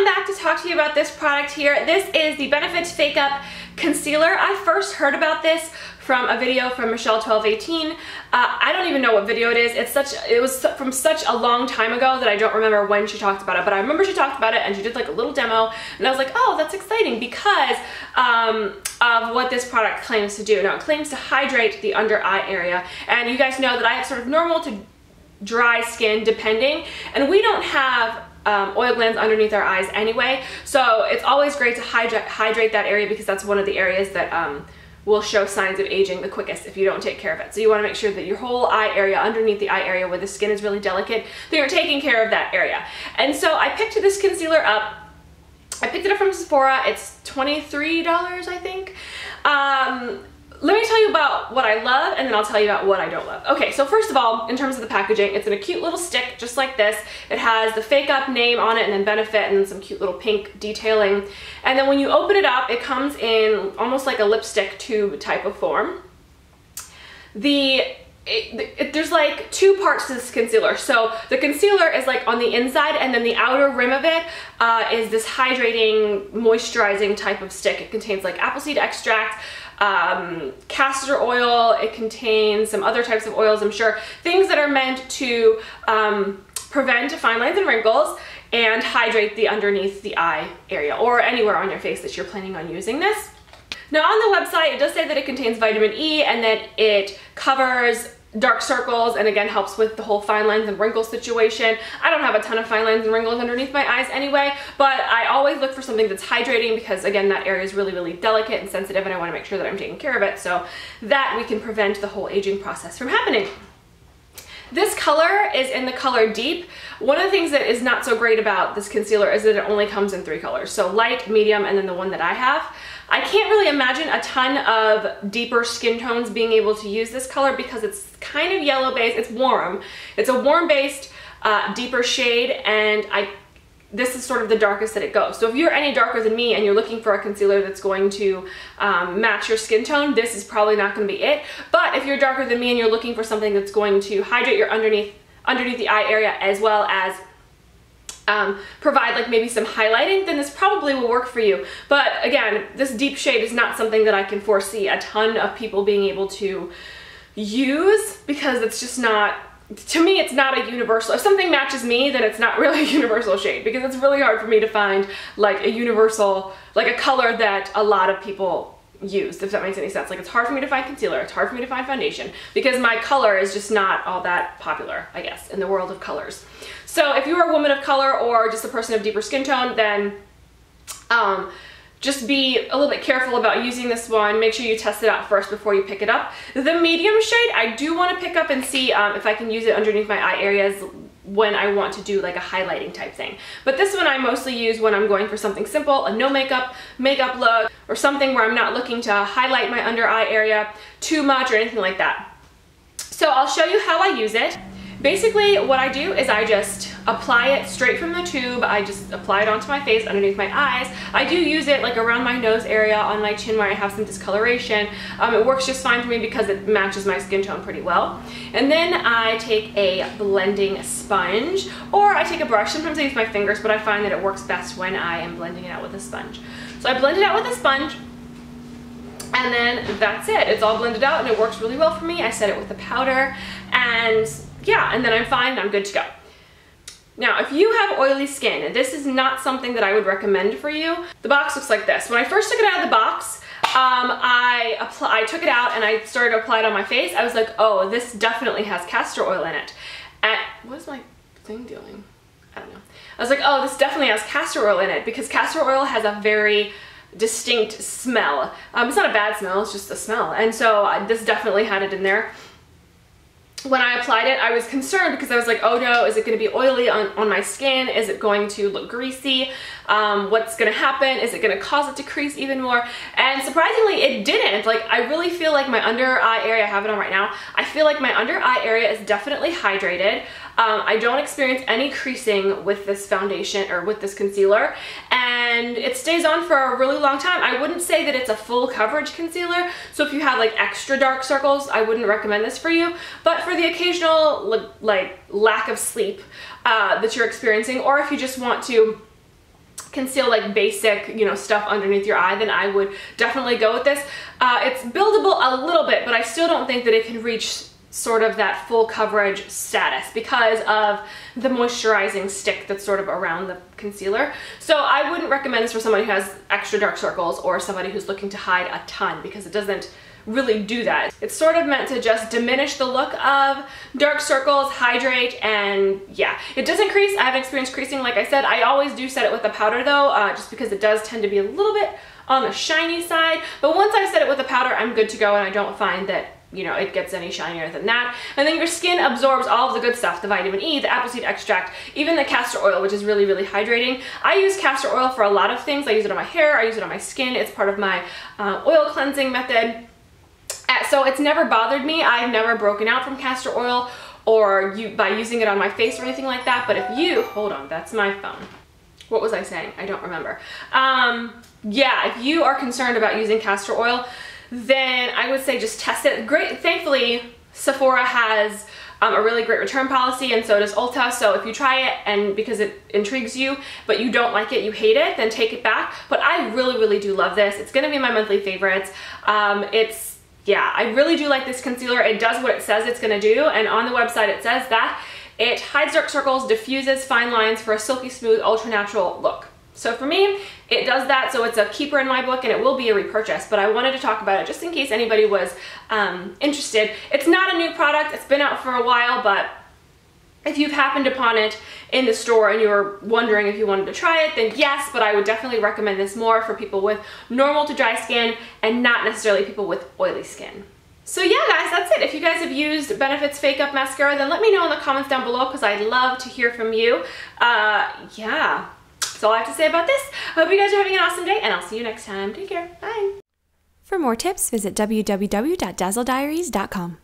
I'm back to talk to you about this product here. This is the Benefit FakeUp Concealer. I first heard about this from a video from Michelle1218. I don't even know what video it is. It was from such a long time ago that I don't remember when she talked about it, but I remember she talked about it and she did like a little demo, and I was like, oh, that's exciting because of what this product claims to do. Now, it claims to hydrate the under eye area, and you guys know that I have sort of normal to dry skin depending, and we don't have oil glands underneath our eyes anyway, so it's always great to hydrate that area because that's one of the areas that will show signs of aging the quickest if you don't take care of it. So you want to make sure that your whole eye area, underneath the eye area where the skin is really delicate, that you're taking care of that area. And so I picked this concealer up. I picked it up from Sephora. It's $23, I think. Let me tell you about what I love, and then I'll tell you about what I don't love. Okay, so first of all, in terms of the packaging, it's in a cute little stick, just like this. It has the FakeUp name on it, and then Benefit, and then some cute little pink detailing. And then when you open it up, it comes in almost like a lipstick tube type of form. There's like two parts to this concealer. So the concealer is like on the inside, and then the outer rim of it is this hydrating, moisturizing type of stick. It contains like apple seed extract, castor oil, it contains some other types of oils, I'm sure, things that are meant to prevent fine lines and wrinkles and hydrate the underneath the eye area or anywhere on your face that you're planning on using this. Now, on the website, it does say that it contains vitamin E and that it covers dark circles and again helps with the whole fine lines and wrinkles situation. I don't have a ton of fine lines and wrinkles underneath my eyes anyway, but I always look for something that's hydrating because again, that area is really, really delicate and sensitive, and I want to make sure that I'm taking care of it so that we can prevent the whole aging process from happening. This color is in the color Deep. One of the things that is not so great about this concealer is that it only comes in 3 colors. So light, medium, and then the one that I have. I can't really imagine a ton of deeper skin tones being able to use this color because it's kind of yellow based. It's warm. It's a warm based, deeper shade, and this is sort of the darkest that it goes. So if you're any darker than me and you're looking for a concealer that's going to match your skin tone, this is probably not going to be it. But if you're darker than me and you're looking for something that's going to hydrate your underneath the eye area as well as provide like maybe some highlighting, then this probably will work for you. But again, this deep shade is not something that I can foresee a ton of people being able to use because it's just not, to me, it's not a universal. If something matches me, then it's not really a universal shade because it's really hard for me to find like a universal, like a color that a lot of people use, if that makes any sense. Like, it's hard for me to find concealer, it's hard for me to find foundation because my color is just not all that popular, I guess, in the world of colors. So if you're a woman of color or just a person of deeper skin tone, then just be a little bit careful about using this one. Make sure you test it out first before you pick it up. The medium shade, I do want to pick up and see if I can use it underneath my eye areas when I want to do like a highlighting type thing. But this one I mostly use when I'm going for something simple, a no makeup look, or something where I'm not looking to highlight my under eye area too much or anything like that. So I'll show you how I use it. Basically, what I do is I just apply it straight from the tube. I just apply it onto my face, underneath my eyes. I do use it like around my nose area, on my chin where I have some discoloration. It works just fine for me because it matches my skin tone pretty well. And then I take a blending sponge, or I take a brush. Sometimes I use my fingers, but I find that it works best when I am blending it out with a sponge. So I blend it out with a sponge, and then that's it. It's all blended out and it works really well for me. I set it with a powder, and yeah, and then I'm fine and I'm good to go. Now, if you have oily skin, this is not something that I would recommend for you. The box looks like this. When I first took it out of the box, I took it out and I started to apply it on my face. I was like, oh, this definitely has castor oil in it. And what is my thing doing? I don't know. I was like, oh, this definitely has castor oil in it because castor oil has a very distinct smell. It's not a bad smell, it's just a smell. And so this definitely had it in there. When I applied it, I was concerned because I was like, oh no, is it going to be oily on my skin? Is it going to look greasy? What's going to happen? Is it going to cause it to crease even more? And surprisingly, it didn't. Like, I really feel like my under eye area, I have it on right now, I feel like my under eye area is definitely hydrated. I don't experience any creasing with this foundation or with this concealer, and it stays on for a really long time. I wouldn't say that it's a full coverage concealer, so if you have like extra dark circles, I wouldn't recommend this for you, but for the occasional like lack of sleep that you're experiencing, or if you just want to conceal like basic, you know, stuff underneath your eye, then I would definitely go with this. It's buildable a little bit, but I still don't think that it can reach sort of that full coverage status because of the moisturizing stick that's sort of around the concealer. So I wouldn't recommend this for somebody who has extra dark circles or somebody who's looking to hide a ton, because it doesn't really do that. It's sort of meant to just diminish the look of dark circles, hydrate, and yeah, it doesn't crease. I haven't experienced creasing, like I said. I always do set it with a powder though, just because it does tend to be a little bit on the shiny side, but once I set it with a powder, I'm good to go, and I don't find that, you know, it gets any shinier than that. And then your skin absorbs all of the good stuff, the vitamin E, the apple seed extract, even the castor oil, which is really, really hydrating. I use castor oil for a lot of things. I use it on my hair, I use it on my skin. It's part of my oil cleansing method. So it's never bothered me. I've never broken out from castor oil or by using it on my face or anything like that. But if you, hold on, that's my phone. What was I saying? I don't remember. Yeah, if you are concerned about using castor oil, then I would say just test it. Great, thankfully, Sephora has a really great return policy, and so does Ulta. So if you try it and because it intrigues you, but you don't like it, you hate it, then take it back. But I really, really do love this. It's gonna be my monthly favorites. Yeah, I really do like this concealer. It does what it says it's gonna do, and on the website it says that it hides dark circles, diffuses fine lines for a silky smooth, ultra natural look. So for me, it does that, so it's a keeper in my book, and it will be a repurchase, but I wanted to talk about it just in case anybody was interested. It's not a new product, it's been out for a while, but if you've happened upon it in the store and you were wondering if you wanted to try it, then yes, but I would definitely recommend this more for people with normal to dry skin and not necessarily people with oily skin. So yeah, guys, that's it. If you guys have used Benefit's FakeUp mascara, then let me know in the comments down below, because I'd love to hear from you. Yeah, that's all I have to say about this. I hope you guys are having an awesome day, and I'll see you next time. Take care. Bye. For more tips, visit www.dazzlediaries.com.